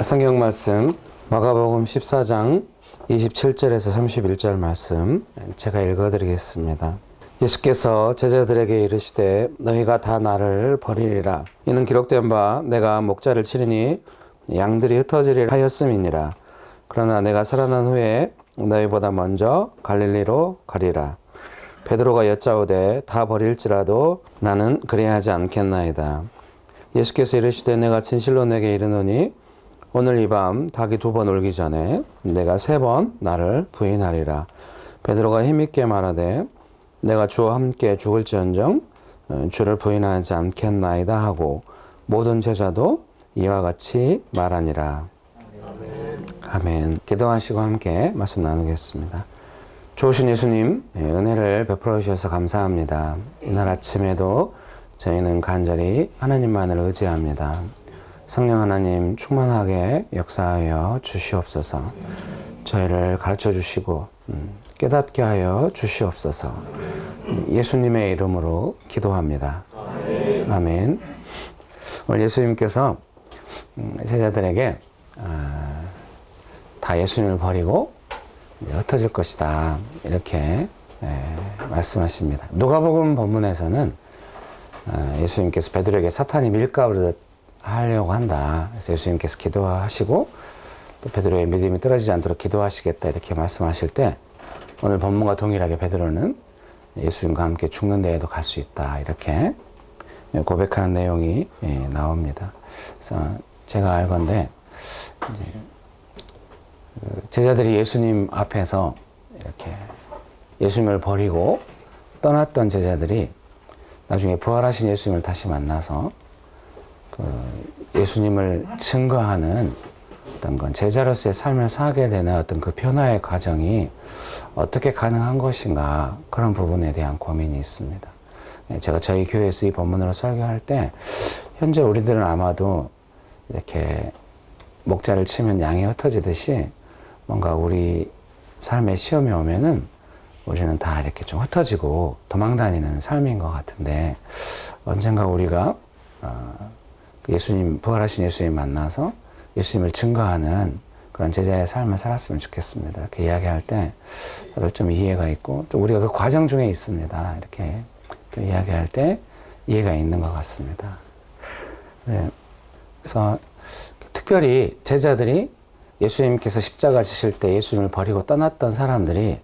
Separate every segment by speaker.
Speaker 1: 성경 말씀 마가복음 14장 27절에서 31절 말씀 제가 읽어드리겠습니다. 예수께서 제자들에게 이르시되 너희가 다 나를 버리리라. 이는 기록된 바 내가 목자를 치리니 양들이 흩어지리라 하였음이니라. 그러나 내가 살아난 후에 너희보다 먼저 갈릴리로 가리라. 베드로가 여짜오되 다 버릴지라도 나는 그래야 하지 않겠나이다. 예수께서 이르시되 내가 진실로 내게 이르노니 오늘 이 밤 닭이 2번 울기 전에 내가 3번 나를 부인하리라. 베드로가 힘있게 말하되 내가 주와 함께 죽을지언정 주를 부인하지 않겠나이다 하고 모든 제자도 이와 같이 말하니라. 아멘. 기도하시고 함께 말씀 나누겠습니다. 좋으신 예수님, 은혜를 베풀어 주셔서 감사합니다. 이날 아침에도 저희는 간절히 하나님만을 의지합니다. 성령 하나님 충만하게 역사하여 주시옵소서. 저희를 가르쳐 주시고 깨닫게 하여 주시옵소서. 예수님의 이름으로 기도합니다. 아멘. 오늘 예수님께서 제자들에게 다 예수님을 버리고 흩어질 것이다 이렇게 말씀하십니다. 누가복음 본문에서는 예수님께서 베드로에게 사탄이 밀가부르듯 하려고 한다. 그래서 예수님께서 기도하시고 또 베드로의 믿음이 떨어지지 않도록 기도하시겠다 이렇게 말씀하실 때 오늘 본문과 동일하게 베드로는 예수님과 함께 죽는 데에도 갈 수 있다 이렇게 고백하는 내용이 나옵니다. 그래서 제가 알건데 제자들이 예수님 앞에서 이렇게 예수님을 버리고 떠났던 제자들이 나중에 부활하신 예수님을 다시 만나서 예수님을 증거하는 어떤 건 제자로서의 삶을 살게 되는 어떤 그 변화의 과정이 어떻게 가능한 것인가 그런 부분에 대한 고민이 있습니다. 제가 저희 교회에서 이 본문으로 설교할 때 현재 우리들은 아마도 이렇게 목자를 치면 양이 흩어지듯이 뭔가 우리 삶의 시험이 오면은 우리는 다 이렇게 좀 흩어지고 도망다니는 삶인 것 같은데 언젠가 우리가 예수님, 부활하신 예수님 만나서 예수님을 증거하는 그런 제자의 삶을 살았으면 좋겠습니다. 이렇게 이야기할 때 다들 좀 이해가 있고 또 우리가 그 과정 중에 있습니다. 이렇게 이야기할 때 이해가 있는 것 같습니다. 네. 그래서 특별히 제자들이 예수님께서 십자가 지실 때 예수님을 버리고 떠났던 사람들이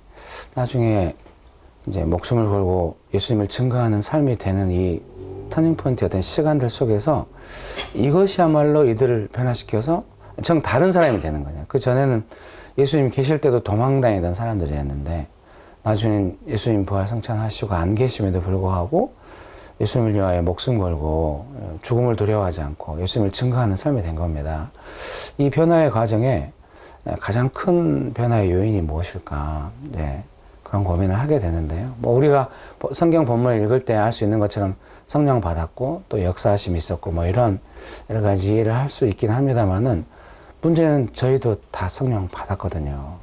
Speaker 1: 나중에 이제 목숨을 걸고 예수님을 증거하는 삶이 되는 이 터닝포인트였던 시간들 속에서 이것이야말로 이들을 변화시켜서 정 다른 사람이 되는 거냐. 그 전에는 예수님 계실 때도 도망다니던 사람들이었는데 나중엔 예수님 부활 성찬하시고 안 계심에도 불구하고 예수님을 위하여 목숨 걸고 죽음을 두려워하지 않고 예수님을 증거하는 삶이 된 겁니다. 이 변화의 과정에 가장 큰 변화의 요인이 무엇일까? 네, 그런 고민을 하게 되는데요. 뭐 우리가 성경 본문을 읽을 때 알 수 있는 것처럼 성령 받았고 또 역사하심이 있었고 뭐 이런 여러 가지 이해를 할 수 있긴 합니다만은 문제는 저희도 다 성령 받았거든요.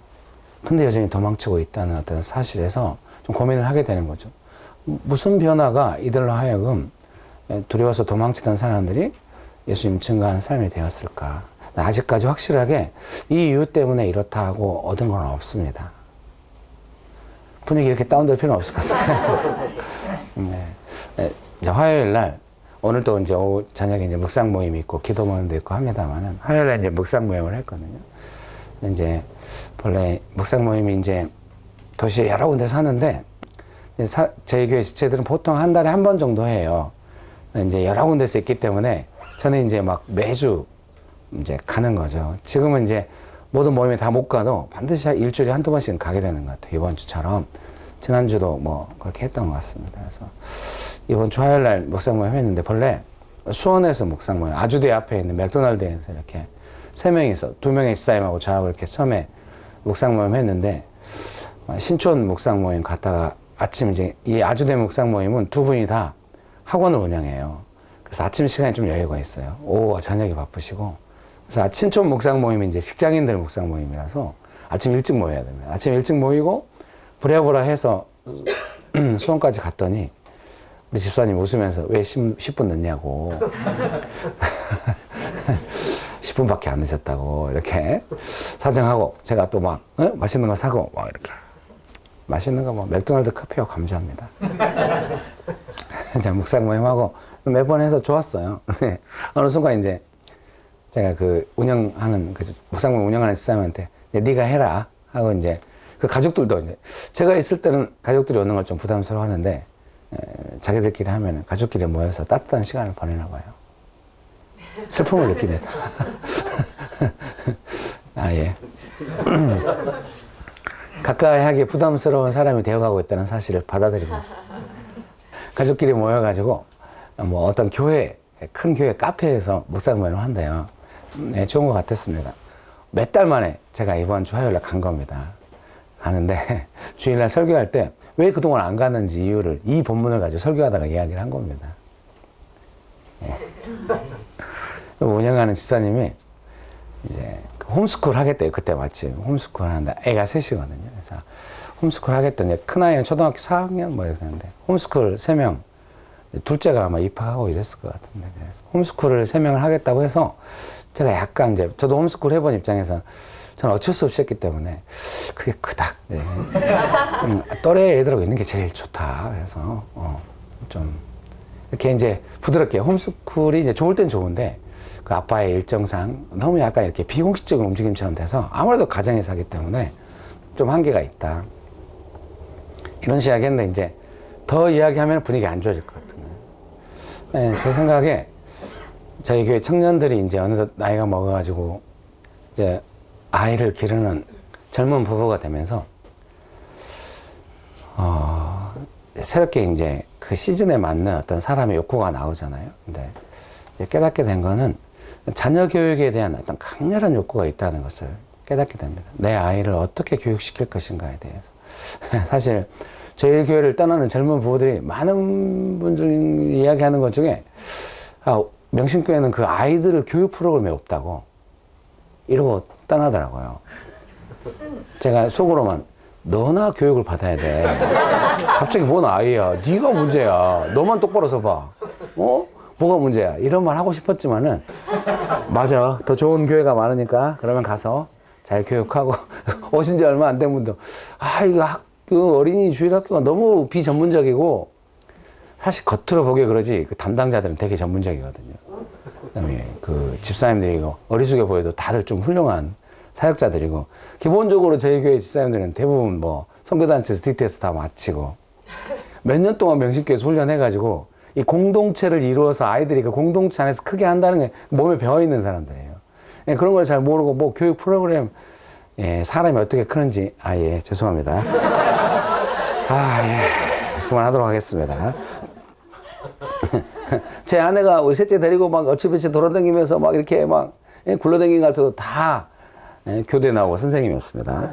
Speaker 1: 근데 여전히 도망치고 있다는 어떤 사실에서 좀 고민을 하게 되는 거죠. 무슨 변화가 이들로 하여금 두려워서 도망치던 사람들이 예수님 증거하는 삶이 되었을까? 아직까지 확실하게 이 이유 때문에 이렇다 하고 얻은 건 없습니다. 분위기 이렇게 다운될 필요는 없을 것 같아요. 네. 이제 화요일 날, 오늘 또 이제 오후 저녁에 이제 묵상 모임이 있고 기도 모임도 있고 합니다만은 화요일 날 이제 묵상 모임을 했거든요. 이제 본래 묵상 모임이 이제 도시에 여러 군데 사는데 저희 교회 지체들은 보통 한 달에 한 번 정도 해요. 이제 여러 군데서 있기 때문에 저는 이제 막 매주 이제 가는 거죠. 지금은 이제 모든 모임에 다 못 가도 반드시 일주일에 한두 번씩은 가게 되는 것 같아요. 이번 주처럼. 지난주도 뭐 그렇게 했던 것 같습니다. 그래서 이번 주 화요일 날 묵상 모임 했는데 본래 수원에서 묵상 모임, 아주대 앞에 있는 맥도날드에서 이렇게 3명이서 2명의 집사님하고 저하고 이렇게 처음에 묵상 모임 했는데 신촌 묵상 모임 갔다가 아침 이제 이 아주대 묵상 모임은 2분이 다 학원을 운영해요. 그래서 아침 시간이 좀 여유가 있어요. 오후와 저녁이 바쁘시고. 그래서 신촌 묵상 모임이 이제 직장인들 묵상 모임이라서 아침 일찍 모여야 됩니다. 아침 일찍 모이고 부랴부랴 해서 수원까지 갔더니 우리 집사님 웃으면서 왜 10분 늦냐고. 10분밖에 안 늦었다고 이렇게 사정하고 제가 또 막 맛있는 거 사고 막 이렇게 맛있는 거 뭐 맥도날드 커피하고 감사합니다. 제가 묵상 모임하고 몇 번 해서 좋았어요. 어느 순간 이제 제가 그 운영하는 그 묵상 모임 운영하는 집사님한테 네가 해라 하고 이제 그 가족들도 이제 제가 있을 때는 가족들이 오는 걸 좀 부담스러워 하는데 자기들끼리 하면 가족끼리 모여서 따뜻한 시간을 보내나 봐요. 슬픔을 느낍니다. 아, 예. 가까이 하기 부담스러운 사람이 되어가고 있다는 사실을 받아들입니다. 가족끼리 모여가지고 뭐 어떤 교회, 큰 교회 카페에서 묵상 모임을 한대요. 네, 좋은 것 같았습니다. 몇 달 만에 제가 이번 주 화요일에 간 겁니다. 가는데 주일날 설교할 때 왜 그동안 안 갔는지 이유를 이 본문을 가지고 설교하다가 이야기를 한 겁니다. 예. 운영하는 집사님이 이제 홈스쿨 하겠대요. 그때 마침 홈스쿨 하는데 애가 셋이거든요. 그래서 홈스쿨 하겠다니 큰아이는 초등학교 4학년 뭐 이렇게 하는데 홈스쿨 3명, 둘째가 아마 입학하고 이랬을 것 같은데 그래서 홈스쿨을 3명을 하겠다고 해서 제가 약간 이제 저도 홈스쿨 해본 입장에서 저는 어쩔 수 없이 했기 때문에 그게 그닥 네. 또래 애들하고 있는 게 제일 좋다. 그래서 좀 이렇게 이제 부드럽게 홈스쿨이 이제 좋을 땐 좋은데 그 아빠의 일정상 너무 약간 이렇게 비공식적인 움직임처럼 돼서 아무래도 가정에서 하기 때문에 좀 한계가 있다. 이런 식으로 했는데 이제 더 이야기하면 분위기 안 좋아질 것 같은 거예요. 네, 제 생각에 저희 교회 청년들이 이제 어느덧 나이가 먹어가지고 이제 아이를 기르는 젊은 부부가 되면서 새롭게 이제 그 시즌에 맞는 어떤 사람의 욕구가 나오잖아요. 근데 이제 깨닫게 된 거는 자녀 교육에 대한 어떤 강렬한 욕구가 있다는 것을 깨닫게 됩니다. 내 아이를 어떻게 교육시킬 것인가에 대해서. 사실 저희 교회를 떠나는 젊은 부부들이 많은 분들이 이야기하는 것 중에 명신교회는 그 아이들을 교육 프로그램이 없다고 이러고 떠나더라고요. 제가 속으로만 너나 교육을 받아야 돼. 갑자기 뭔 아이야. 네가 문제야. 너만 똑바로 서봐. 뭐가 문제야. 이런 말 하고 싶었지만은 맞아. 더 좋은 교회가 많으니까 그러면 가서 잘 교육하고 오신 지 얼마 안 된 분도 이거 학교 어린이 주일 학교가 너무 비전문적이고 사실 겉으로 보기에 그러지 그 담당자들은 되게 전문적이거든요. 그다음에 그 집사님들이고 어리숙해 보여도 다들 좀 훌륭한 사역자들이고 기본적으로 저희 교회 집사님들은 대부분 뭐 선교단체에서 DTS 다 마치고 몇 년 동안 명신교회에서 훈련해가지고 이 공동체를 이루어서 아이들이 그 공동체 안에서 크게 한다는 게 몸에 배어있는 사람들이에요. 그런 걸 잘 모르고 뭐 교육 프로그램 사람이 어떻게 크는지 예 죄송합니다. 예 그만하도록 하겠습니다. 제 아내가 우리 셋째 데리고 막 어치비치 돌아다니면서 막 이렇게 막 굴러다니는 것 같아도 다 교대 나오고 선생님이었습니다.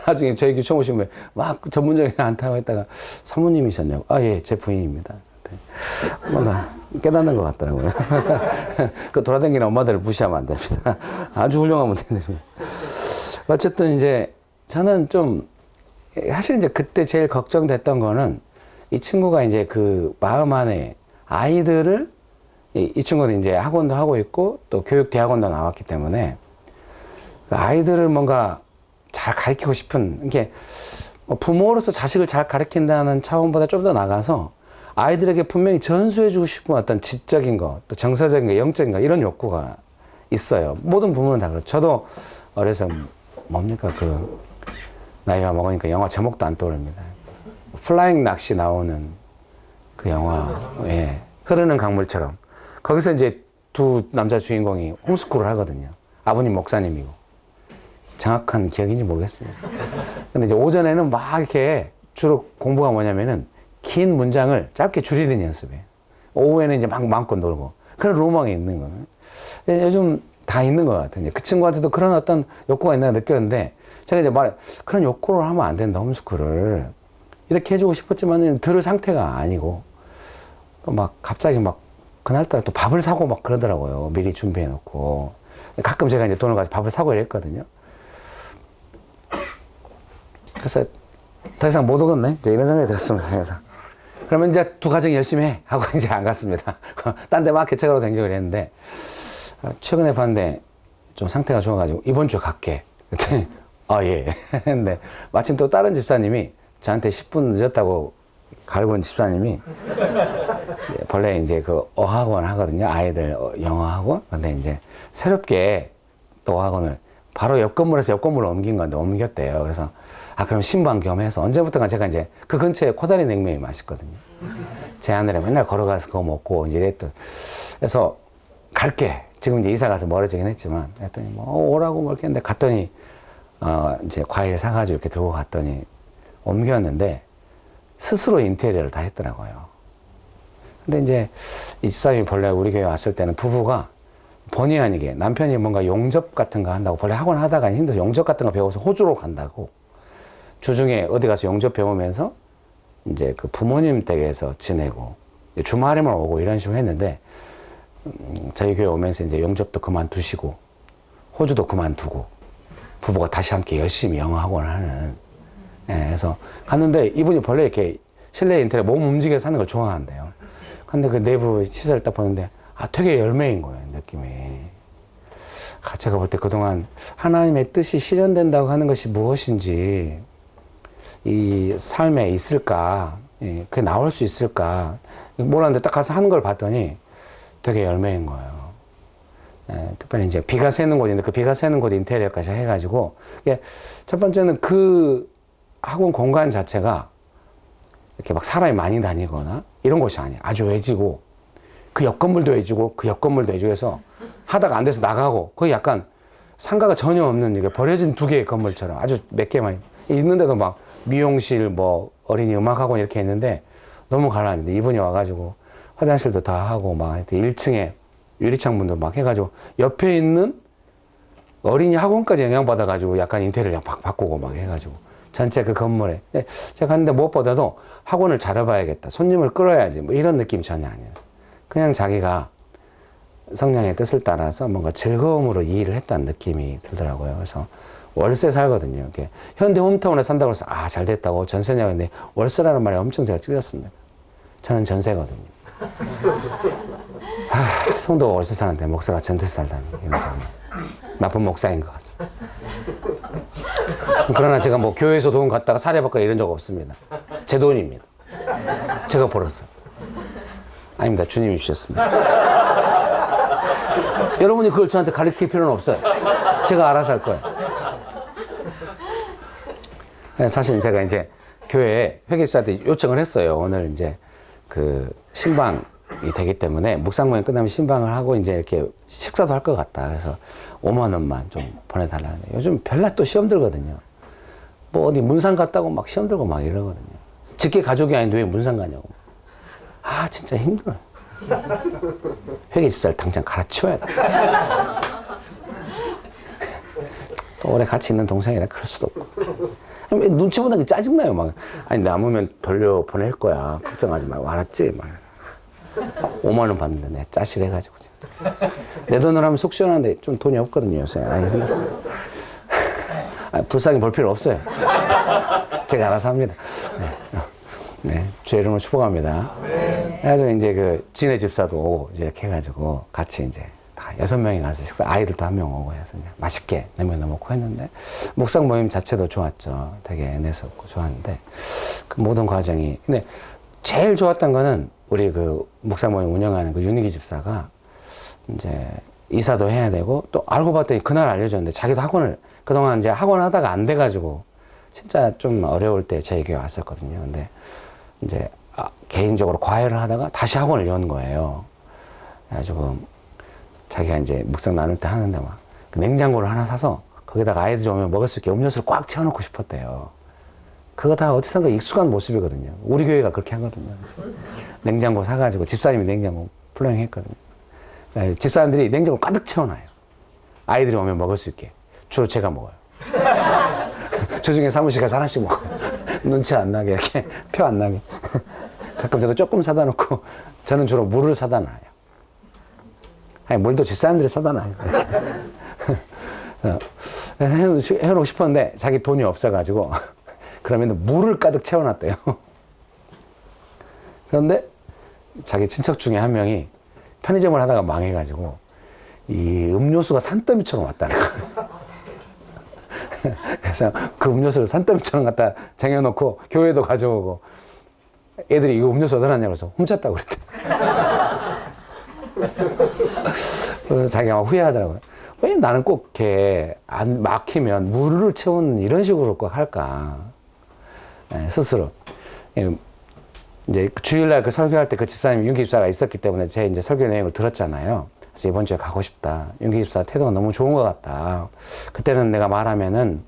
Speaker 1: 나중에 저희 교회 처음 오시면 막 전문적인 안타고 했다가 사모님이셨냐고. 예, 제 부인입니다. 뭔가 깨닫는 것 같더라고요. 그 돌아다니는 엄마들을 무시하면 안 됩니다. 아주 훌륭한 분들입니다. 어쨌든 이제 저는 좀 사실 이제 그때 제일 걱정됐던 거는 이 친구가 이제 그 마음 안에 아이들을 이 친구는 이제 학원도 하고 있고 또 교육 대학원도 나왔기 때문에 그 아이들을 뭔가 잘 가르치고 싶은 이게 부모로서 자식을 잘 가르친다는 차원보다 좀 더 나가서 아이들에게 분명히 전수해주고 싶은 어떤 지적인 거, 또 정서적인 거, 영적인 거 이런 욕구가 있어요. 모든 부모는 다 그렇죠. 저도 어려서 뭡니까 그 나이가 먹으니까 영화 제목도 안 떠오릅니다. 플라잉 낚시 나오는 그 영화, 흐르는 강물처럼 거기서 이제 두 남자 주인공이 홈스쿨을 하거든요. 아버님 목사님이고 정확한 기억인지 모르겠습니다. 근데 이제 오전에는 막 이렇게 주로 공부가 뭐냐면은 긴 문장을 짧게 줄이는 연습이에요. 오후에는 이제 막 마음껏 놀고 그런 로망이 있는 거예요. 요즘 다 있는 것 같아요. 그 친구한테도 그런 어떤 욕구가 있나 느꼈는데 제가 이제 그런 욕구를 하면 안 된다, 홈스쿨을. 이렇게 해주고 싶었지만 들을 상태가 아니고 또 막 갑자기 막 그날따라 또 밥을 사고 막 그러더라고요. 미리 준비해 놓고. 가끔 제가 이제 돈을 가지고 밥을 사고 이랬거든요. 그래서 더 이상 못 오겠네. 이제 이런 생각이 들었습니다. 그래서 그러면 이제 두 가정 열심히 해 하고 이제 안 갔습니다. 딴 데 막 개척하러 댕기고 그랬는데 최근에 봤는데 좀 상태가 좋아가지고 이번 주에 갈게. 그랬더니 아, 예. 근데 마침 또 다른 집사님이 저한테 10분 늦었다고 갈고 온 집사님이 본래 이제 그 어학원 하거든요. 아이들 영어 학원. 근데 이제 새롭게 또 어학원을 바로 옆 건물에서 옆 건물로 옮긴 건데 옮겼대요. 그래서 아, 그럼 신방 겸해서 언제부턴가 제가 이제 그 근처에 코다리 냉면이 맛있거든요. 제 하늘에 맨날 걸어가서 그거 먹고 이제 이랬던. 그래서 갈게. 지금 이제 이사 가서 멀어지긴 했지만 그랬더니 뭐 오라고 뭐 이렇게 했는데 갔더니 이제 과일 사가지고 이렇게 들고 갔더니 옮겼는데 스스로 인테리어를 다 했더라고요. 근데 이제 이 집사님이 본래 우리 교회 왔을 때는 부부가 본의 아니게 남편이 뭔가 용접 같은 거 한다고 본래 학원 하다가 힘들어서 용접 같은 거 배워서 호주로 간다고 주중에 어디 가서 용접 배우면서 이제 그 부모님 댁에서 지내고 주말에만 오고 이런 식으로 했는데 저희 교회 오면서 이제 용접도 그만두시고 호주도 그만두고 부부가 다시 함께 열심히 영어 학원을 하는. 예, 그래서 갔는데 이분이 본래 이렇게 실내 인테리어 몸 움직여서 하는 걸 좋아한대요. 근데 그 내부 시설을 딱 보는데 아, 되게 열매인 거예요, 느낌이. 제가 볼 때 그동안 하나님의 뜻이 실현된다고 하는 것이 무엇인지 이 삶에 있을까, 예, 그게 나올 수 있을까 몰랐는데 딱 가서 하는 걸 봤더니 되게 열매인 거예요. 예, 특별히 이제 비가 새는 곳인데 그 비가 새는 곳 인테리어까지 해가지고 예, 첫 번째는 그 학원 공간 자체가 이렇게 막 사람이 많이 다니거나 이런 곳이 아니에요. 아주 외지고 그 옆 건물도 외지고 그 옆 건물도 외지고 해서 하다가 안 돼서 나가고 거의 약간 상가가 전혀 없는 이게 버려진 두 개의 건물처럼 아주 몇 개만 있는데도 막 미용실 뭐 어린이 음악학원 이렇게 있는데 너무 가라앉는데 이분이 와가지고 화장실도 다 하고 막 1층에 유리창문도 막 해가지고 옆에 있는 어린이 학원까지 영향받아가지고 약간 인테리어를 막 바꾸고 막 해가지고 전체 그 건물에 제가 갔는데 무엇보다도 학원을 잘해봐야겠다, 손님을 끌어야지 뭐 이런 느낌 전혀 아니에요. 그냥 자기가 성령의 뜻을 따라서 뭔가 즐거움으로 이 일을 했다는 느낌이 들더라고요. 그래서 월세 살거든요. 이렇게 현대 홈타운에 산다고 해서 아, 잘 됐다고 전세 내는데 월세라는 말이 엄청 제가 찔렸습니다. 저는 전세거든요. 성도가 월세 사는데 목사가 전세 살다니 이건 정말 나쁜 목사인 것 같습니다. 그러나 제가 뭐 교회에서 돈 갖다가 사례받거나 이런 적 없습니다. 제 돈입니다. 제가 벌었어요. 아닙니다. 주님이 주셨습니다. 여러분이 그걸 저한테 가르칠 필요는 없어요. 제가 알아서 할 거예요. 사실 제가 이제 교회에 회계사한테 요청을 했어요. 오늘 이제 그 신방이 되기 때문에 묵상 모임 끝나면 신방을 하고 이제 이렇게 식사도 할 것 같다. 그래서 5만 원만 좀 보내달라는데 요즘 별날 또 시험 들거든요. 뭐 어디 문상 갔다고 막 시험 들고 막 이러거든요. 직계 가족이 아닌데 왜 문상 가냐고. 아, 진짜 힘들어요. 회계 집사를 당장 갈아치워야 돼. 또 오래 같이 있는 동생이라 그럴 수도 없고. 눈치 보는 게 짜증나요. 막 아니 남으면 돌려 보낼 거야. 걱정하지 말고 알았지? 막 5만 원 받는데 내 짜실해가지고 진짜. 내 돈으로 하면 속 시원한데 좀 돈이 없거든요 요새. 아니, 불쌍히 볼 필요 없어요. 제가 알아서 합니다. 네, 주의 이름으로 축복합니다. 그래서 이제 그 진해 집사도 오고 이제 이렇게 해가지고 같이 이제 다 6명이 가서 식사, 아이들도 1명 오고 해서 그냥 맛있게 냉면도 먹고 했는데 묵상 모임 자체도 좋았죠. 되게 애내스럽고 좋았는데 그 모든 과정이. 근데 제일 좋았던 거는 우리 그 묵상 모임 운영하는 그 윤희기 집사가 이제 이사도 해야 되고 또 알고 봤더니 그날 알려줬는데 자기도 학원을 그동안 이제 학원 하다가 안 돼가지고 진짜 좀 어려울 때 저희 교회 왔었거든요. 근데 이제 개인적으로 과외를 하다가 다시 학원을 연 거예요. 그래가지고 자기가 이제 묵상 나눌 때 하는데 막 그 냉장고를 하나 사서 거기다가 아이들이 오면 먹을 수 있게 음료수를 꽉 채워놓고 싶었대요. 그거 다 어디선가 익숙한 모습이거든요. 우리 교회가 그렇게 하거든요. 냉장고 사가지고 집사님이 냉장고 플로잉 했거든요. 집사람들이 냉장고 가득 채워놔요. 아이들이 오면 먹을 수 있게. 주로 제가 먹어요. 주중에 사무실 가서 하나씩 먹어요. 눈치 안 나게 이렇게 표 안 나게. 가끔 저도 조금 사다 놓고 저는 주로 물을 사다 놔요. 아니, 물도 집사람들이 사다 놔요. 해놓고 싶었는데 자기 돈이 없어가지고 그러면 물을 가득 채워놨대요. 그런데 자기 친척 중에 한 명이 편의점을 하다가 망해가지고 이 음료수가 산더미처럼 왔다는 거예요. 그래서 그 음료수를 산더미처럼 갖다 쟁여놓고 교회도 가져오고 애들이 이거 음료수 어디다 놨냐고 해서 훔쳤다고 그랬대. 그래서 자기가 막 후회하더라고요. 왜 나는 꼭 이렇게 안 막히면 물을 채우는 이런 식으로 꼭 할까. 네, 스스로. 이제 주일날 그 설교할 때 그 집사님 윤기 집사가 있었기 때문에 제 이제 설교 내용을 들었잖아요. 그래서 이번 주에 가고 싶다. 윤기 집사 태도가 너무 좋은 것 같다. 그때는 내가 말하면은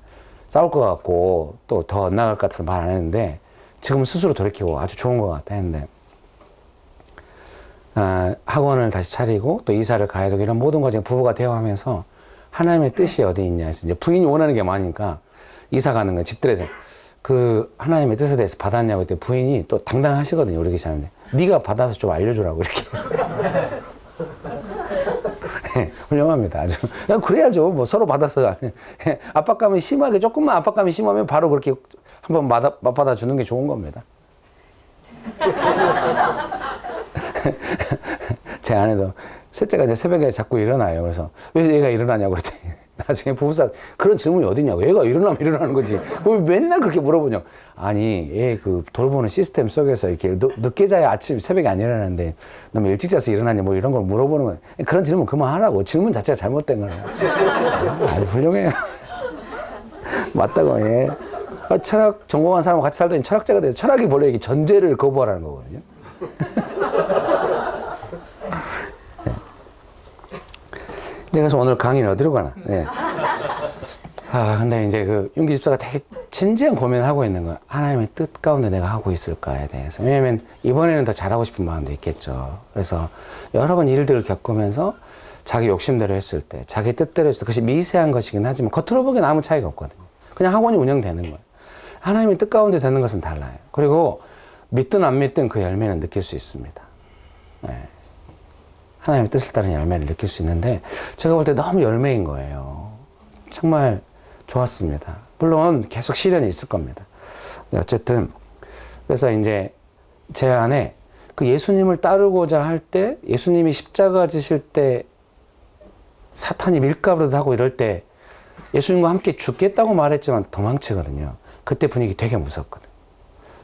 Speaker 1: 싸울 것 같고 또 더 엇나갈 것 같아서 말 안 했는데 지금 스스로 돌이키고 아주 좋은 것 같다 했는데 학원을 다시 차리고 또 이사를 가야 되고 이런 모든 과정 부부가 대화하면서 하나님의 뜻이 어디 있냐 해서 이제 부인이 원하는 게 많으니까 이사 가는 거 집들에서 그 하나님의 뜻에 대해서 받았냐고 했더니 부인이 또 당당하시거든요. 우리 계시는데 네가 받아서 좀 알려주라고 이렇게. 네, 훌륭합니다. 아주 그래야죠. 뭐 서로 받아서 압박감이 심하게 조금만 압박감이 심하면 바로 그렇게 한번 맞받아 주는 게 좋은 겁니다. 제 아내도 셋째가 이제 새벽에 자꾸 일어나요. 그래서 왜 얘가 일어나냐고 그랬더니 나중에 부부싸움 그런 질문이 어딨냐고. 얘가 일어나면 일어나는 거지. 왜 맨날 그렇게 물어보냐고. 아니 얘 그 돌보는 시스템 속에서 이렇게 늦게 자야 아침 새벽에 안 일어나는데 너무 일찍 자서 일어나냐 뭐 이런 걸 물어보는 거예요. 그런 질문 그만하라고. 질문 자체가 잘못된 거예요. 아주 훌륭해요. 맞다고. 예. 철학 전공한 사람과 같이 살더니 철학자가 돼서 철학이 원래 이게 전제를 거부하라는 거거든요. 네. 그래서 오늘 강의는 어디로 가나? 네. 근데 이제 그 윤기 집사가 되게 진지한 고민을 하고 있는 거야. 하나님의 뜻 가운데 내가 하고 있을까에 대해서. 왜냐면 이번에는 더 잘하고 싶은 마음도 있겠죠. 그래서 여러 번 일들을 겪으면서 자기 욕심대로 했을 때, 자기 뜻대로 했을 때, 그것이 미세한 것이긴 하지만 겉으로 보기엔 아무 차이가 없거든요. 그냥 학원이 운영되는 거예요. 하나님의 뜻 가운데 되는 것은 달라요. 그리고 믿든 안 믿든 그 열매는 느낄 수 있습니다. 네. 하나님의 뜻을 따른 열매를 느낄 수 있는데 제가 볼 때 너무 열매인 거예요. 정말 좋았습니다. 물론 계속 시련이 있을 겁니다. 어쨌든 그래서 이제 제 안에 그 예수님을 따르고자 할 때 예수님이 십자가 지실 때 사탄이 밀가루도 하고 이럴 때 예수님과 함께 죽겠다고 말했지만 도망치거든요. 그때 분위기 되게 무섭거든요.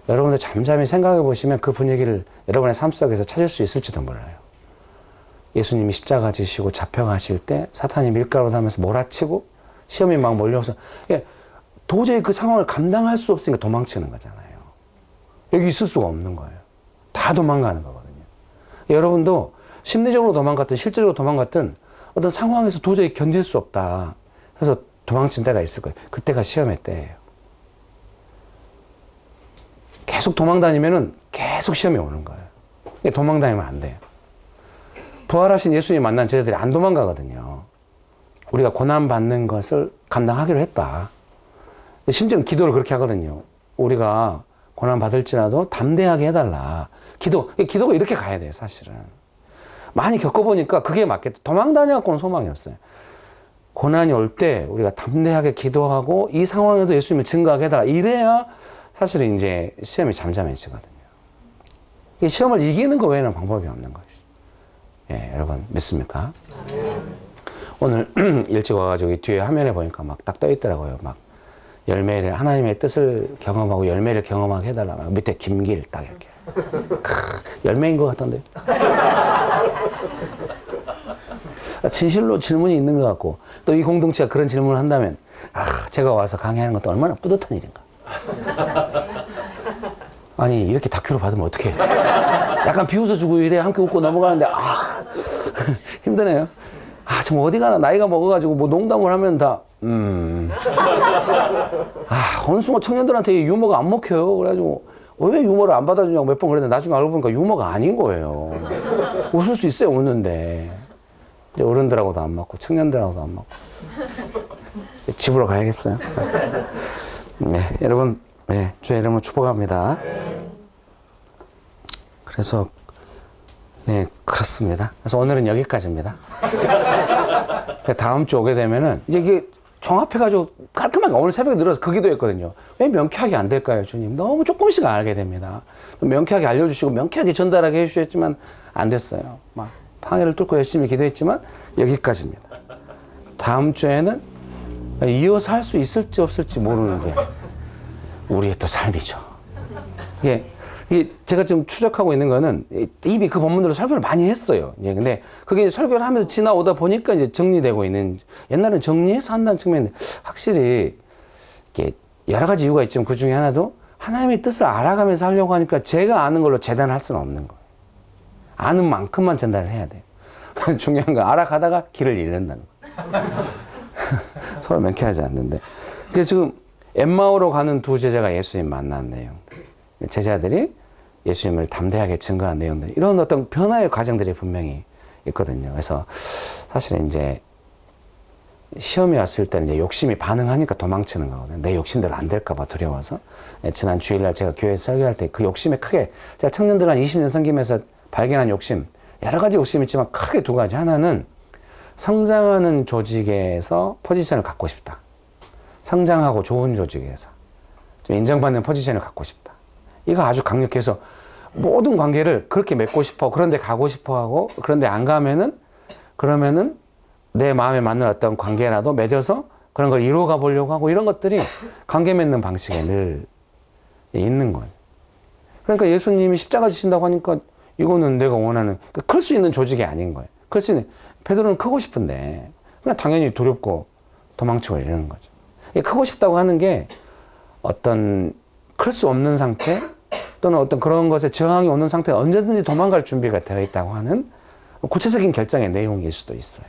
Speaker 1: 여러분들 잠잠히 생각해 보시면 그 분위기를 여러분의 삶 속에서 찾을 수 있을지도 몰라요. 예수님이 십자가 지시고 잡혀가실 때 사탄이 밀가루 하면서 몰아치고 시험이 막 몰려와서 도저히 그 상황을 감당할 수 없으니까 도망치는 거잖아요. 여기 있을 수가 없는 거예요. 다 도망가는 거거든요. 여러분도 심리적으로 도망갔든 실제적으로 도망갔든 어떤 상황에서 도저히 견딜 수 없다. 그래서 도망친 때가 있을 거예요. 그때가 시험의 때예요. 계속 도망다니면은 계속 시험이 오는 거예요. 도망다니면 안 돼요. 부활하신 예수님 만난 제자들이 안 도망가거든요. 우리가 고난받는 것을 감당하기로 했다. 심지어는 기도를 그렇게 하거든요. 우리가 고난받을지라도 담대하게 해달라. 기도가 이렇게 가야 돼요, 사실은. 많이 겪어보니까 그게 맞겠다. 도망다녀갖고는 소망이 없어요. 고난이 올 때 우리가 담대하게 기도하고 이 상황에도 예수님을 증거하게 해달라. 이래야 사실은 이제 시험이 잠잠해지거든요. 이 시험을 이기는 거 외에는 방법이 없는 것이죠. 예, 여러분 믿습니까? 오늘 일찍 와가지고 이 뒤에 화면에 보니까 막 딱 떠있더라고요. 막 열매를, 하나님의 뜻을 경험하고 열매를 경험하게 해달라. 밑에 김길 딱 이렇게. 열매인 것 같던데. 진실로 질문이 있는 것 같고, 또 이 공동체가 그런 질문을 한다면, 제가 와서 강의하는 것도 얼마나 뿌듯한 일인가. 아니, 이렇게 다큐로 받으면 어떡해. 약간 비웃어주고 이래 함께 웃고 넘어가는데, 힘드네요. 정말 어디 가나 나이가 먹어가지고 뭐 농담을 하면 다, 어느 순간 청년들한테 유머가 안 먹혀요. 그래가지고, 왜 유머를 안 받아주냐고 몇 번 그랬는데 나중에 알고 보니까 유머가 아닌 거예요. 웃을 수 있어요, 웃는데. 이제 어른들하고도 안 맞고, 청년들하고도 안 맞고. 집으로 가야겠어요. 네, 여러분, 네, 주의 이름으로 축복합니다. 그래서, 네, 그렇습니다. 그래서 오늘은 여기까지입니다. 다음 주 오게 되면은, 이제 이게 종합해가지고 깔끔하게 오늘 새벽에 늘어서 그 기도했거든요. 왜 명쾌하게 안 될까요, 주님? 너무 조금씩 알게 됩니다. 명쾌하게 알려주시고, 명쾌하게 전달하게 해주셨지만, 안 됐어요. 막, 방해를 뚫고 열심히 기도했지만 여기까지입니다. 다음 주에는 이어서 할 수 있을지 없을지 모르는 게 우리의 또 삶이죠. 이게 제가 지금 추적하고 있는 거는 이미 그 본문으로 설교를 많이 했어요. 근데 그게 이제 설교를 하면서 지나오다 보니까 이제 정리되고 있는, 옛날에는 정리해서 한다는 측면인데 확실히 이게 여러 가지 이유가 있지만 그 중에 하나도 하나님의 뜻을 알아가면서 하려고 하니까 제가 아는 걸로 재단할 수는 없는 거예요. 아는 만큼만 전달을 해야 돼요. 중요한 건 알아가다가 길을 잃는다는 거예요. 서로 명쾌하지 않는데. 그래서 지금 엠마오로 가는 두 제자가 예수님 만난 내용들, 제자들이 예수님을 담대하게 증거한 내용들, 이런 어떤 변화의 과정들이 분명히 있거든요. 그래서 사실은 이제 시험이 왔을 때는 이제 욕심이 반응하니까 도망치는 거거든요. 내 욕심대로 안 될까봐 두려워서. 지난 주일날 제가 교회에서 설교할 때 그 욕심에 크게, 제가 청년들 한 20년 섬기면서 발견한 욕심, 여러 가지 욕심이 있지만 크게 두 가지. 하나는 성장하는 조직에서 포지션을 갖고 싶다. 성장하고 좋은 조직에서 좀 인정받는 포지션을 갖고 싶다. 이거 아주 강력해서 모든 관계를 그렇게 맺고 싶어, 그런데 가고 싶어 하고, 그런데 안 가면은, 그러면은 내 마음에 맞는 어떤 관계라도 맺어서 그런 걸 이루어가 보려고 하고, 이런 것들이 관계 맺는 방식에 늘 있는 거예요. 그러니까 예수님이 십자가 지신다고 하니까 이거는 내가 원하는, 클 수 있는 조직이 아닌 거예요. 클 수 있는, 베드로는 크고 싶은데 그냥 당연히 두렵고 도망치고 이러는 거죠. 크고 싶다고 하는 게 어떤 클 수 없는 상태 또는 어떤 그런 것에 저항이 오는 상태에 언제든지 도망갈 준비가 되어 있다고 하는 구체적인 결정의 내용일 수도 있어요.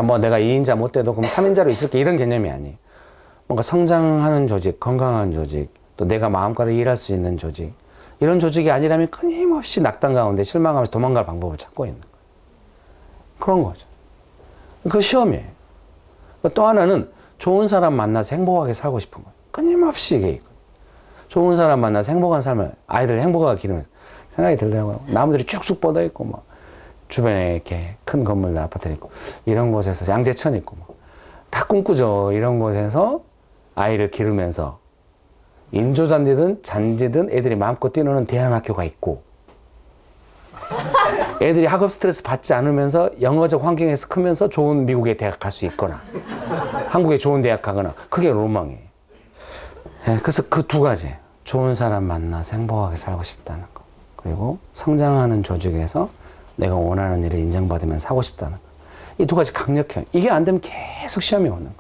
Speaker 1: 뭐 내가 2인자 못 돼도 그럼 3인자로 있을게, 이런 개념이 아니에요. 뭔가 성장하는 조직, 건강한 조직, 또 내가 마음껏 일할 수 있는 조직, 이런 조직이 아니라면 끊임없이 낙담 가운데 실망하면서 도망갈 방법을 찾고 있는 거예요. 그런 거죠. 그 시험이에요. 또 하나는 좋은 사람 만나서 행복하게 살고 싶은 거예요. 끊임없이 이게 있고, 좋은 사람 만나서 행복한 삶을, 아이들 행복하게 기르면서 생각이 들더라고요. 나무들이 쭉쭉 뻗어 있고, 뭐 주변에 이렇게 큰 건물들, 아파트 있고, 이런 곳에서 양재천 있고, 뭐 다 꿈꾸죠. 이런 곳에서 아이를 기르면서 인조잔디든 잔디든 애들이 마음껏 뛰노는 대안학교가 있고, 애들이 학업 스트레스 받지 않으면서 영어적 환경에서 크면서 좋은 미국의 대학 갈 수 있거나 한국에 좋은 대학 가거나, 그게 로망이에요. 그래서 그 두 가지, 좋은 사람 만나서 행복하게 살고 싶다는 거, 그리고 성장하는 조직에서 내가 원하는 일을 인정받으면 사고 싶다는 거, 이 두 가지 강력해요. 이게 안 되면 계속 시험이 오는 거예요.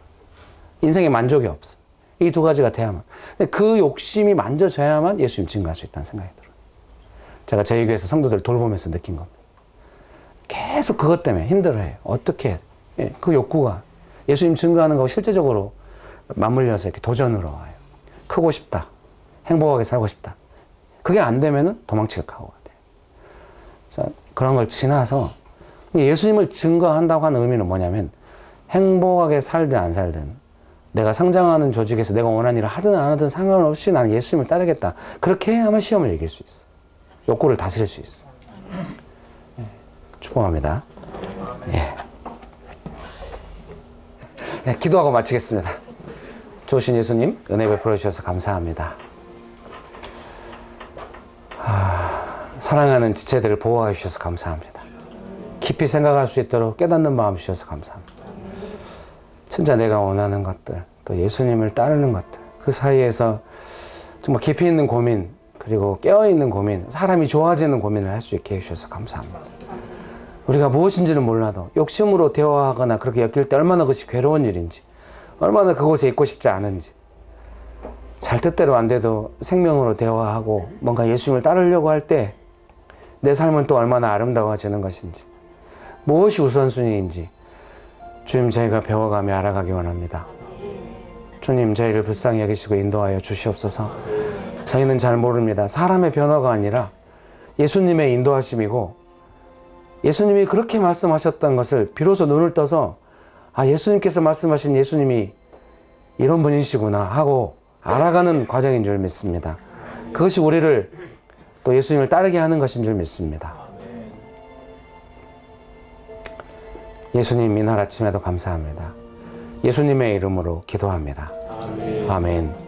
Speaker 1: 인생에 만족이 없어. 이 두 가지가 돼야만. 근데 그 욕심이 만져져야만 예수님 증거할 수 있다는 생각이 들어요. 제가 저희 교회에서 성도들 돌보면서 느낀 겁니다. 계속 그것 때문에 힘들어해요. 어떻게 해? 그 욕구가 예수님 증거하는 거하고 실제적으로 맞물려서 이렇게 도전으로 와요. 크고 싶다. 행복하게 살고 싶다. 그게 안 되면은 도망칠 각오가 돼요. 자, 그런 걸 지나서 예수님을 증거한다고 하는 의미는 뭐냐면, 행복하게 살든 안 살든, 내가 성장하는 조직에서 내가 원하는 일을 하든 안 하든 상관없이 나는 예수님을 따르겠다. 그렇게 해야만 시험을 이길 수 있어. 욕구를 다스릴 수 있어. 축복합니다. 예. 네, 기도하고 마치겠습니다. 좋으신 예수님, 은혜 베풀어 주셔서 감사합니다. 사랑하는 지체들을 보호해 주셔서 감사합니다. 깊이 생각할 수 있도록 깨닫는 마음 주셔서 감사합니다. 진짜 내가 원하는 것들, 또 예수님을 따르는 것들, 그 사이에서 정말 깊이 있는 고민, 그리고 깨어있는 고민, 사람이 좋아지는 고민을 할 수 있게 해주셔서 감사합니다. 우리가 무엇인지는 몰라도 욕심으로 대화하거나 그렇게 엮일 때 얼마나 그것이 괴로운 일인지, 얼마나 그곳에 있고 싶지 않은지, 잘 뜻대로 안 돼도 생명으로 대화하고 뭔가 예수님을 따르려고 할 때 내 삶은 또 얼마나 아름다워지는 것인지, 무엇이 우선순위인지 주님, 저희가 배워가며 알아가기 원합니다. 주님, 저희를 불쌍히 여기시고 인도하여 주시옵소서. 저희는 잘 모릅니다. 사람의 변화가 아니라 예수님의 인도하심이고, 예수님이 그렇게 말씀하셨던 것을 비로소 눈을 떠서, 아, 예수님께서 말씀하신 예수님이 이런 분이시구나 하고 알아가는 과정인 줄 믿습니다. 그것이 우리를 또 예수님을 따르게 하는 것인 줄 믿습니다. 예수님, 이날 아침에도 감사합니다. 예수님의 이름으로 기도합니다. 아멘. 아멘.